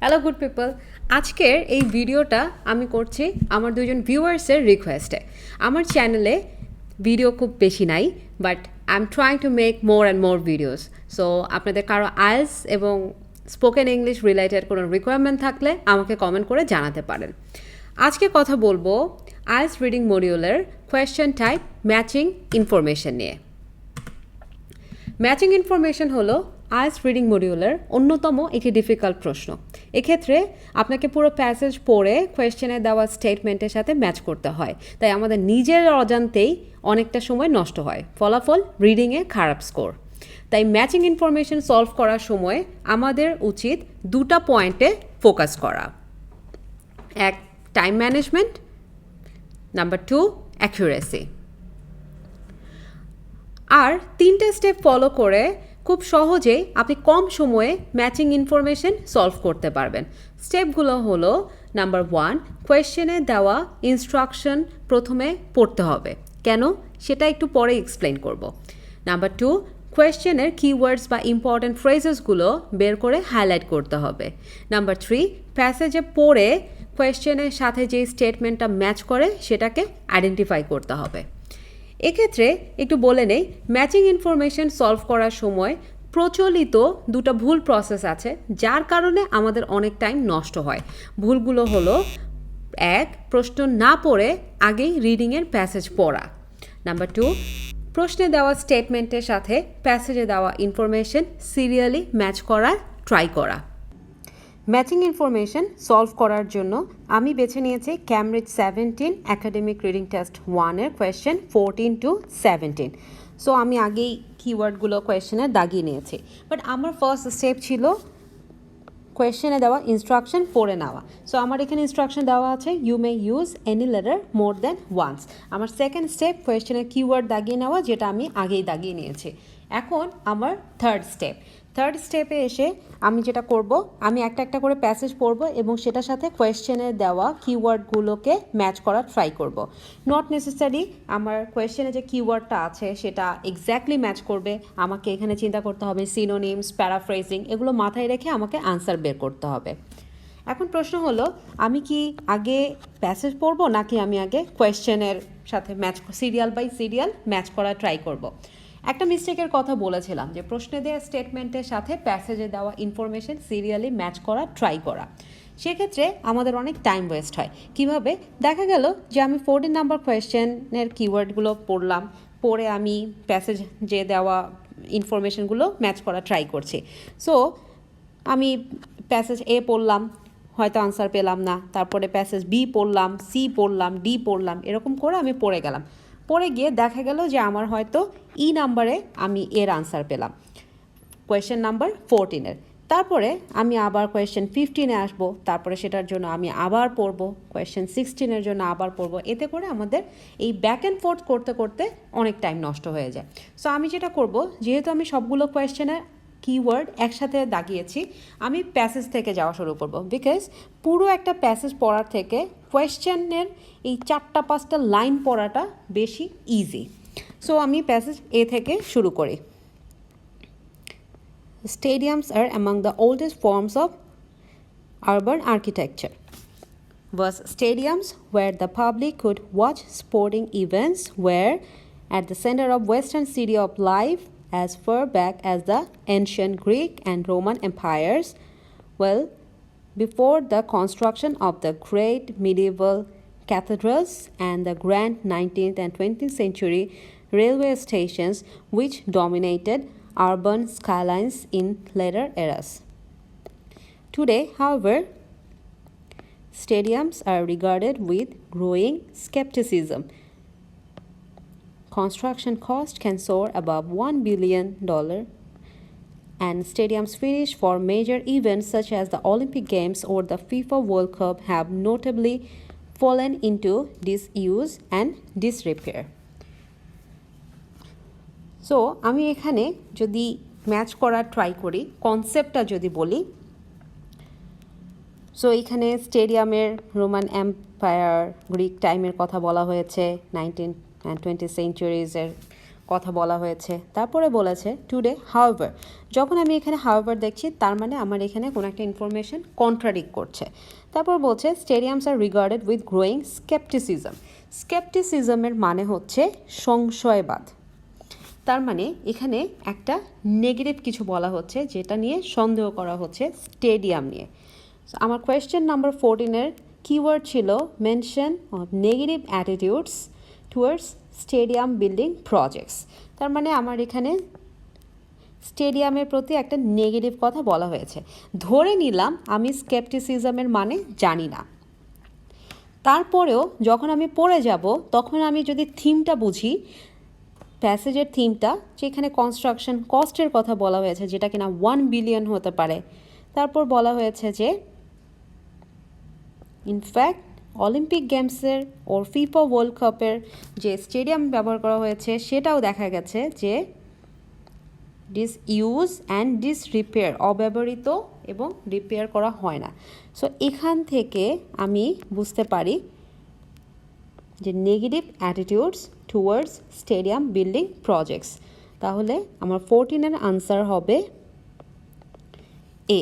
Hello good people, আজকের এই ভিডিওটা আমি করছি আমার দুজন ভিউয়ার্সের রিকোয়েস্টে। আমার চ্যানেলে ভিডিও খুব বেশি নাই, but I am trying to make more and more videos. So আপনাদের কারো আইএলটিএস এবং স্পোকেন ইংলিশ রিলেটেড কোনো রিকোয়ারমেন্ট থাকলে আমাকে কমেন্ট করে জানাতে পারেন। আজকে কথা বলবো আইএলটিএস রিডিং মডিউলের কোয়েশ্চেন টাইপ ম্যাচিং ইনফরমেশন নিয়ে। ম্যাচিং ইনফরমেশন হলো আইএলটিএস রিডিং মডিউলের অন্যতম একটি ডিফিকাল্ট প্রশ্ন। এক্ষেত্রে আপনাকে পুরো প্যাসেজ পড়ে কোয়েশ্চেনে দেওয়া স্টেটমেন্টের সাথে ম্যাচ করতে হয়, তাই আমাদের নিজের অজান্তেই অনেকটা সময় নষ্ট হয়, ফলাফল রিডিংয়ে খারাপ স্কোর। তাই ম্যাচিং ইনফরমেশন সলভ করার সময় আমাদের উচিত দুটা পয়েন্টে ফোকাস করা। এক, টাইম ম্যানেজমেন্ট, নাম্বার 2, অ্যাকুরেসি। আর তিনটে স্টেপ ফলো করে খুব সহজেই আপনি কম সময়ে ম্যাচিং ইনফরমেশন সলভ করতে পারবেন। স্টেপগুলো হলো, নাম্বার 1, কোয়েশ্চেনে দেওয়া ইনস্ট্রাকশন প্রথমে পড়তে হবে। কেন সেটা একটু পরে এক্সপ্লেন করব। নাম্বার 2, কোয়েশ্চেনের কিওয়ার্ডস বা ইম্পর্ট্যান্ট ফ্রেজেসগুলো বের করে হাইলাইট করতে হবে। নাম্বার 3, প্যাসেজে পড়ে কোয়েশ্চেনের সাথে যে স্টেটমেন্টটা ম্যাচ করে সেটাকে আইডেন্টিফাই করতে হবে। এক্ষেত্রে একটু বলে নেই, ম্যাচিং ইনফরমেশন সলভ করার সময় প্রচলিত দুটো ভুল প্রসেস আছে, যার কারণে আমাদের অনেক টাইম নষ্ট হয়। ভুলগুলো হলো, 1, প্রশ্ন না পড়ে আগেই রিডিংয়ের প্যাসেজ পড়া। নাম্বার 2, প্রশ্নে দেওয়া স্টেটমেন্টের সাথে প্যাসেজে দেওয়া ইনফরমেশন সিরিয়ালি ম্যাচ করার ট্রাই করা। ম্যাচিং ইনফরমেশন সলভ করার জন্য আমি বেছে নিয়েছি ক্যামব্রিজ 17 একাডেমিক রিডিং টেস্ট 1-এর কোয়েশ্চেন 14 to 17। সো আমি আগেই কিওয়ার্ডগুলো কোয়েশ্চেনে দাগিয়ে নিয়েছি, বাট আমার ফার্স্ট স্টেপ ছিল কোয়েশ্চেনে দেওয়া ইনস্ট্রাকশন পড়ে নেওয়া। সো আমার এখানে ইনস্ট্রাকশন দেওয়া আছে, you may use any letter more than once. আমার সেকেন্ড স্টেপ কোয়েশ্চেনের কিওয়ার্ড দাগিয়ে নেওয়া, যেটা আমি আগেই দাগিয়ে নিয়েছি। এখন আমার থার্ড স্টেপে এসে আমি যেটা করব, আমি একটা একটা করে প্যাসেজ পড়ব এবং সেটার সাথে কোয়েশ্চেনে দেওয়া কিওয়ার্ডগুলোকে ম্যাচ করার ট্রাই করব। নট নেসেসারি আমার কোয়েশ্চেনে যে কিওয়ার্ডটা আছে সেটা এক্স্যাক্টলি ম্যাচ করবে, আমাকে এখানে চিন্তা করতে হবে সিনোনিমস, প্যারাফ্রেজিং, এগুলো মাথায় রেখে আমাকে আনসার বের করতে হবে। এখন প্রশ্ন হলো, আমি কি আগে প্যাসেজ পড়ব নাকি আমি আগে কোয়েশ্চেনের সাথে সিরিয়াল বাই সিরিয়াল ম্যাচ করা ট্রাই করব। একটা মিস্টেকের কথা বলেছিলাম যে প্রশ্নে দেওয়া স্টেটমেন্টের সাথে প্যাসেজে দেওয়া ইনফরমেশন সিরিয়ালি ম্যাচ করা ট্রাই করা। সেক্ষেত্রে আমাদের অনেক টাইম ওয়েস্ট হয়। কিভাবে? দেখা গেল যে আমি 14 নাম্বার কোয়েশ্চেনের কিওয়ার্ডগুলো পড়লাম, পড়ে আমি প্যাসেজে দেওয়া ইনফরমেশনগুলো ম্যাচ করা ট্রাই করছি। সো আমি প্যাসেজ এ পড়লাম, হয়তো আনসার পেলাম না, তারপরে প্যাসেজ বি পড়লাম, সি পড়লাম, ডি পড়লাম, এরকম করে আমি পড়ে গেলাম। পড়ে গিয়ে দেখা গেল যে আমার হয়তো ই নাম্বারে আমি এর আনসার পেলাম কোয়েশ্চেন নাম্বার 14-এর। তারপরে আমি আবার কোয়েশ্চেন 15-এ আসবো, তারপরে সেটার জন্য আমি আবার পড়বো, কোয়েশ্চেন 16-এর জন্য আবার পড়বো। এতে করে আমাদের এই ব্যাক অ্যান্ড ফোর্থ করতে করতে অনেক টাইম নষ্ট হয়ে যায়। সো আমি যেটা করব, যেহেতু আমি সবগুলো কোয়েশ্চেনের কিওয়ার্ড একসাথে দাগিয়েছি, আমি প্যাসেজ থেকে যাওয়া শুরু করব। বিকজ পুরো একটা প্যাসেজ পড়ার থেকে কোয়েশ্চেনের এই 4-5টা লাইন পড়াটা বেশি ইজি। সো আমি প্যাসেজ এ থেকে শুরু করি। Stadiums are among the oldest forms of urban architecture. Was stadiums where the public could watch sporting events were at the center of Western city of life as far back as the ancient Greek and Roman empires. Well, before the construction of the great medieval cathedrals and the grand 19th and 20th century railway stations which dominated urban skylines in later eras. Today, however, stadiums are regarded with growing skepticism. Construction cost can soar above $1 billion, and stadiums finished for major events such as the Olympic Games or the FIFA World Cup have notably fallen into disuse and disrepair. So আমি এখানে যদি match করার try করি, কনসেপ্টটা যদি বলি, so এখানে স্টেডিয়ামের রোমান এম্পায়ার, গ্রিক টাইমের কথা বলা হয়েছে, 19th and 20th সেঞ্চুরিজের কথা বলা হয়েছে। তারপরে বলেছে টুডে হাউএভার। যখন আমি এখানে হাউএভার দেখছি তার মানে আমার এখানে কোনো একটা ইনফরমেশন কন্ট্রাডিক্ট করছে। তারপর বলছে স্টেডিয়ামস আর রিগার্ডেড উইথ গ্রোয়িং স্কেপটিসিজম। স্কেপটিসিজমের মানে হচ্ছে সংশয়বাদ। তার মানে এখানে একটা নেগেটিভ কিছু বলা হচ্ছে যেটা নিয়ে সন্দেহ করা হচ্ছে স্টেডিয়াম নিয়ে। আমার কোয়েশ্চেন নাম্বার 14-এর কিওয়ার্ড ছিল mention of negative attitudes towards stadium building projects. তার মানে আমার এখানে স্টেডিয়ামের প্রতি একটা নেগেটিভ কথা বলা হয়েছে। ধরে নিলাম আমি স্কেপটিসিজমের মানে জানি না, তারপরেও যখন আমি পড়ে যাব তখন আমি যদি থিমটা বুঝি, প্যাসেজের থিমটা, যেখানে কনস্ট্রাকশন কস্টের কথা বলা হয়েছে যেটা কিনা 1 বিলিয়ন হতে পারে। তারপর বলা হয়েছে যে ইনফ্যাক্ট অলিম্পিক গেমসের ওর ফিফা ওয়ার্ল্ড কাপের যে স্টেডিয়াম ব্যবহার করা হয়েছে সেটাও দেখা গেছে যে disuse and disrepair, অব্যবহৃত এবং রিপেয়ার করা হয় না। সো এখান থেকে আমি বুঝতে পারি যে negative attitudes towards stadium building projects. তাহলে আমার 14-এর আনসার হবে এ।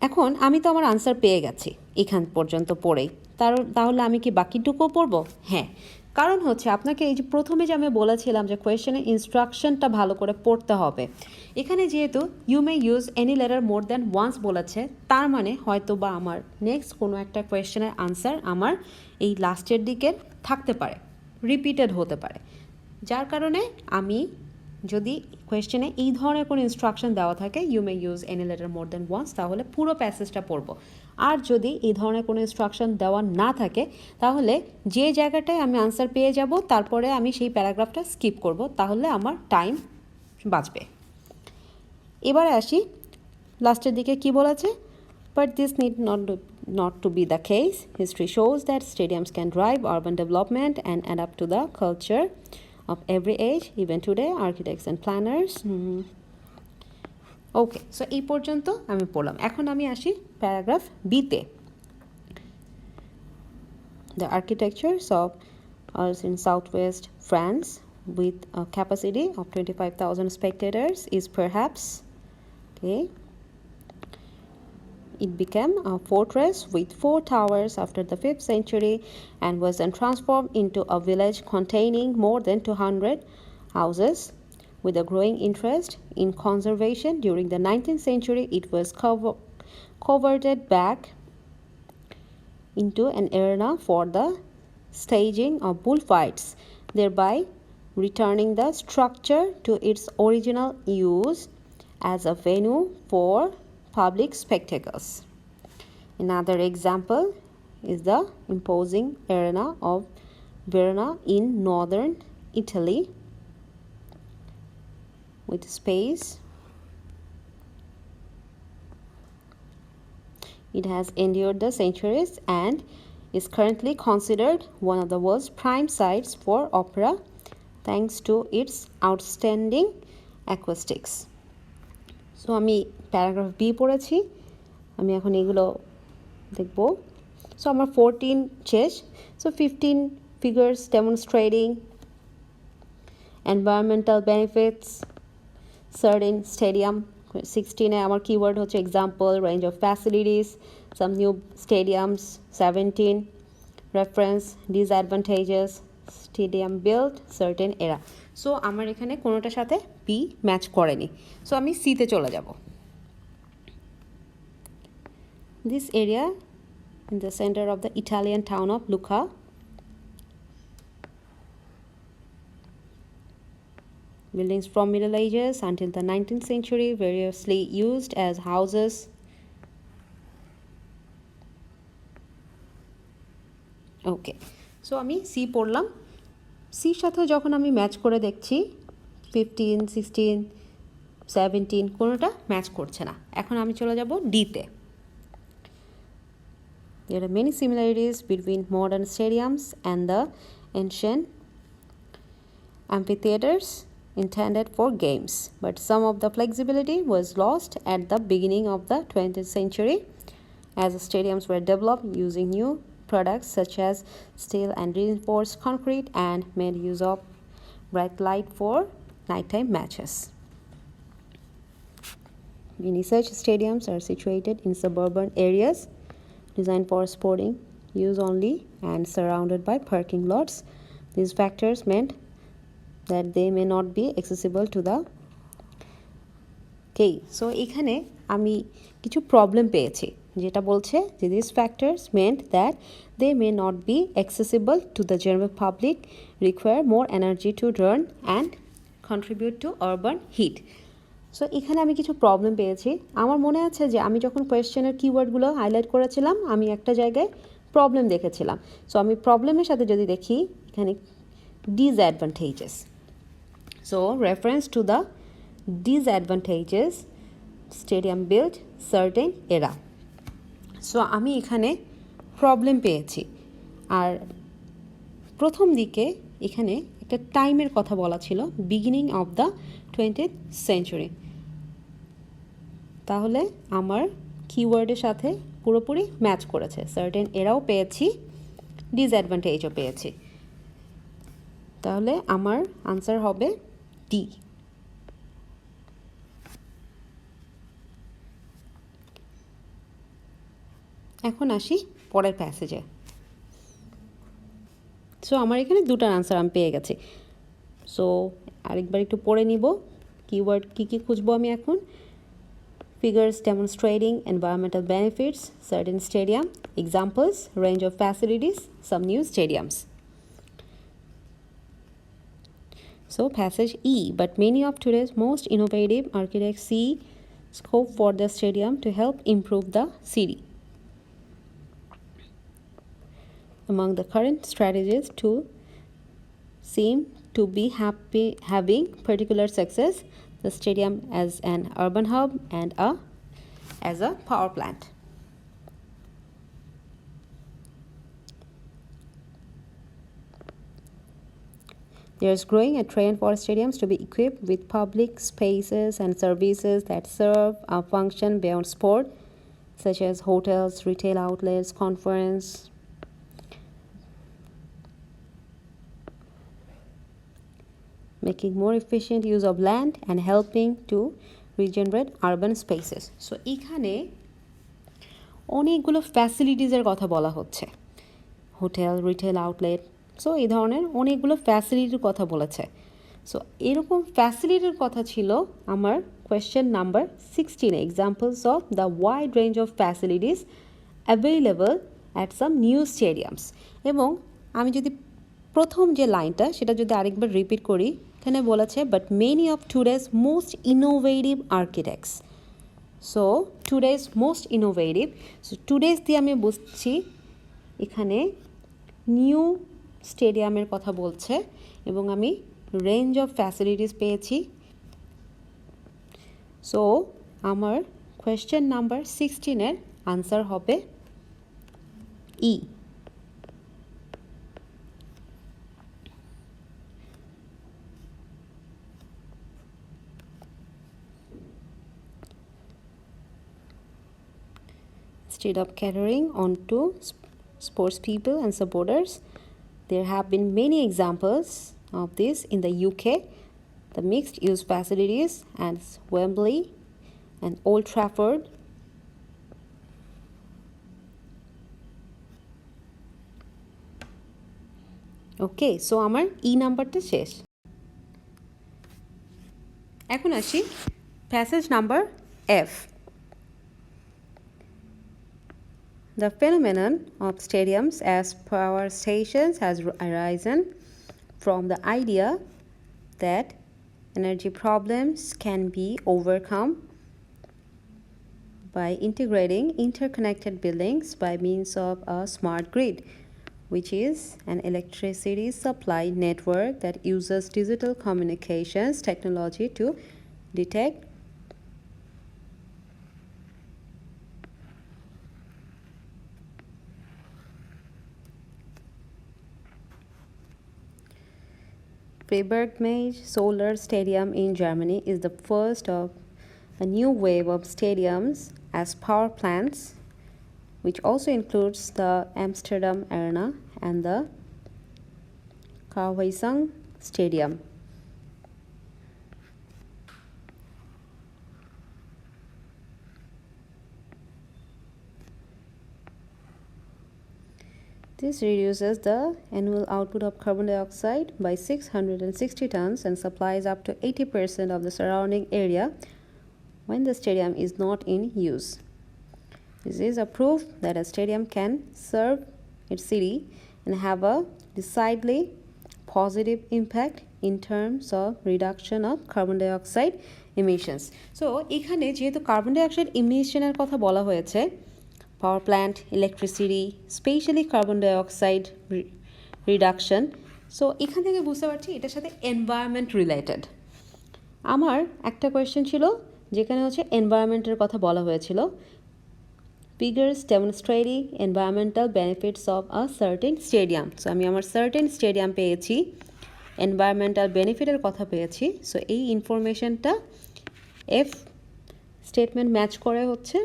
এখন আমি তো আমার আনসার পেয়ে গেছি এখান পর্যন্ত পড়েই, তাহলে আমি কি বাকিটুকুও পড়বো? হ্যাঁ, কারণ হচ্ছে আপনাকে এই যে প্রথমে যে আমি বলেছিলাম যে কোয়েশ্চেনের ইনস্ট্রাকশনটা ভালো করে পড়তে হবে। এখানে যেহেতু you may use any letter more than once বলেছে, তার মানে হয়তো বা আমার নেক্সট কোনো একটা কোয়েশ্চেনের আনসার আমার এই লাস্টের দিকে থাকতে পারে, রিপিটেড হতে পারে। যার কারণে আমি যদি কোয়েশ্চেনে এই ধরনের কোনো ইনস্ট্রাকশন দেওয়া থাকে you may use any letter more than once, তাহলে পুরো প্যাসেজটা পড়বো। আর যদি এই ধরনের কোনো ইনস্ট্রাকশন দেওয়া না থাকে তাহলে যে জায়গাটায় আমি আনসার পেয়ে যাব তারপরে আমি সেই প্যারাগ্রাফটা স্কিপ করব, তাহলে আমার টাইম বাঁচবে। এবারে আসি লাস্টের দিকে কি বলেছে, but this need not to be the case. History shows that stadiums can drive urban development and adapt to the culture of every age, even today architects and planners. Okay, so এই পর্যন্ত আমি পড়লাম। এখন আমি আসি paragraph বিতে। The architectures of us in southwest France with a capacity of 25,000 spectators is perhaps it became a fortress with 4 towers after the 5th century and was then transformed into a village containing more than 200 houses. With a growing interest in conservation during the 19th century, it was converted back into an arena for the staging of bullfights, thereby returning the structure to its original use as a venue for public spectacles. Another example is the imposing arena of Verona in northern Italy, with space. It has endured the centuries and is currently considered one of the world's prime sites for opera thanks to its outstanding acoustics. So আমি paragraph B পড়েছি, আমি এখন এগুলো দেখব। So আমার 14 শেষ। So 15 figures demonstrating environmental benefits certain stadium. 16-এ আমার কিওয়ার্ড হচ্ছে example, range of facilities, some new stadiums. 17 reference, disadvantages, stadium build, certain era. So আমার এখানে কোনোটার সাথে বি ম্যাচ করেনি, সো আমি সিতে চলে যাব। This area in the center of the Italian town of Lucca. Buildings from Middle Ages until the 19th century, variously used as houses. Okay, so আমি সি পড়লাম। সির সাথে যখন আমি ম্যাচ করে দেখছি 15, 16, 17 কোনোটা ম্যাচ করছে না। এখন আমি চলে যাব ডিতে। There are many similarities between modern stadiums and the ancient amphitheaters intended for games, but some of the flexibility was lost at the beginning of the 20th century as stadiums were developed using new products such as steel and reinforced concrete and made use of bright light for nighttime matches. Many such stadiums are situated in suburban areas designed for sporting use only and surrounded by parking lots. These factors meant that they may not be accessible to the so এখানে আমি কিছু problem পেয়েছি যেটা বলছে যে these factors meant that they may not be accessible to the general public, require more energy to run and contribute to urban heat. So এখানে আমি কিছু প্রবলেম পেয়েছি। আমার মনে আছে যে আমি যখন কোয়েশ্চেনের কিওয়ার্ডগুলো হাইলাইট করেছিলাম আমি একটা জায়গায় প্রবলেম দেখেছিলাম। সো আমি প্রবলেমের সাথে যদি দেখি এখানে disadvantages. So reference to the disadvantages stadium built certain era. So আমি এখানে প্রবলেম পেয়েছি। আর প্রথম দিকে এখানে একটা টাইমের কথা বলা ছিল beginning of the 20th century। তাহলে আমার কিওয়ার্ডের সাথে পুরোপুরি ম্যাচ করেছে। সার্টেন এরাও পেয়েছি, ডিসঅ্যাডভান্টেজও পেয়েছি। তাহলে আমার আনসার হবে ডি। এখন আসি পরের প্যাসেজে। সো আমার এখানে দুটার আনসার আমি পেয়ে গেছি। সো আরেকবার একটু পড়ে নিব কিওয়ার্ড কী খুঁজবো আমি এখন। Figures demonstrating environmental benefits, certain stadium, examples, range of facilities, some new stadiums. So passage E, but many of today's most innovative architects see scope for the stadium to help improve the city. Among the current strategies to seem to be having particular success, the stadium as an urban hub and as a power plant. There is growing a trend for stadiums to be equipped with public spaces and services that serve a function beyond sport, such as hotels, retail outlets, conference, making more efficient use of land and helping to regenerate urban spaces. So এখানে অনেকগুলো ফ্যাসিলিটিসের কথা বলা হচ্ছে, hotel, retail outlet. So এই ধরনের অনেকগুলো ফ্যাসিলিটির কথা বলেছে। সো এরকম ফ্যাসিলিটির কথা ছিল আমার question number 16, examples of the wide range of facilities available at some new stadiums. এবং আমি যদি প্রথম যে লাইনটা সেটা যদি আরেকবার রিপিট করি, এখানে বলেছে but many of today's most innovative architects. So today's most innovative, so today's দিয়ে আমি বুঝছি এখানে নিউ স্টেডিয়ামের কথা বলছে এবং আমি রেঞ্জ অফ ফ্যাসিলিটিস পেয়েছি। সো আমার কোয়েশ্চেন নাম্বার 16-এর আনসার হবে ই। Instead of catering onto sports people and supporters, there have been many examples of this in the UK. The mixed use facilities at Wembley and Old Trafford, okay. So আমার ই নাম্বারটা শেষ। এখন আসি passage number F. The phenomenon of stadiums as power stations has arisen from the idea that energy problems can be overcome by integrating interconnected buildings by means of a smart grid, which is an electricity supply network that uses digital communications technology to detect Freiburg-Mage Solar Stadium in Germany is the first of a new wave of stadiums as power plants, which also includes the Amsterdam Arena and the Kaohsiung Stadium. This reduces the annual output of carbon dioxide by 660 tons and supplies up to 80% of the surrounding area when the stadium is not in use. This is a proof that a stadium can serve its city and have a decidedly positive impact in terms of reduction of carbon dioxide emissions. So এখানে যেহেতু carbon dioxide ইমিশনের কথা বলা হয়েছে, power plant, electricity, specially carbon dioxide reduction, so এখান থেকে বুঝতে পারছি এটার সাথে এনভায়রনমেন্ট রিলেটেড। আমার একটা কোয়েশ্চেন ছিল যেখানে হচ্ছে এনভায়রনমেন্টের কথা বলা হয়েছিল, figures demonstrating environmental benefits of a certain stadium. So আমি আমার সার্টেন স্টেডিয়াম পেয়েছি, এনভায়রনমেন্টাল বেনিফিটের কথা পেয়েছি। সো এই ইনফরমেশনটা এফ স্টেটমেন্ট ম্যাচ করে হচ্ছে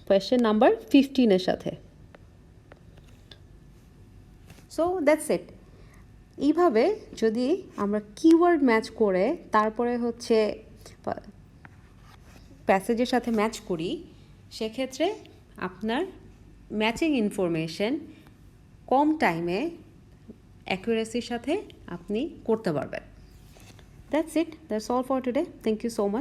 কোয়েশ্চেন নাম্বার 15-এর সাথে। So that's it. এইভাবে যদি আমরা কিওয়ার্ড ম্যাচ করে তারপরে হচ্ছে প্যাসেজের সাথে ম্যাচ করি, সেক্ষেত্রে আপনার ম্যাচিং ইনফরমেশন কম টাইমে অ্যাকুরেসির সাথে আপনি করতে পারবেন। That's it, that's all for today. Thank you so much.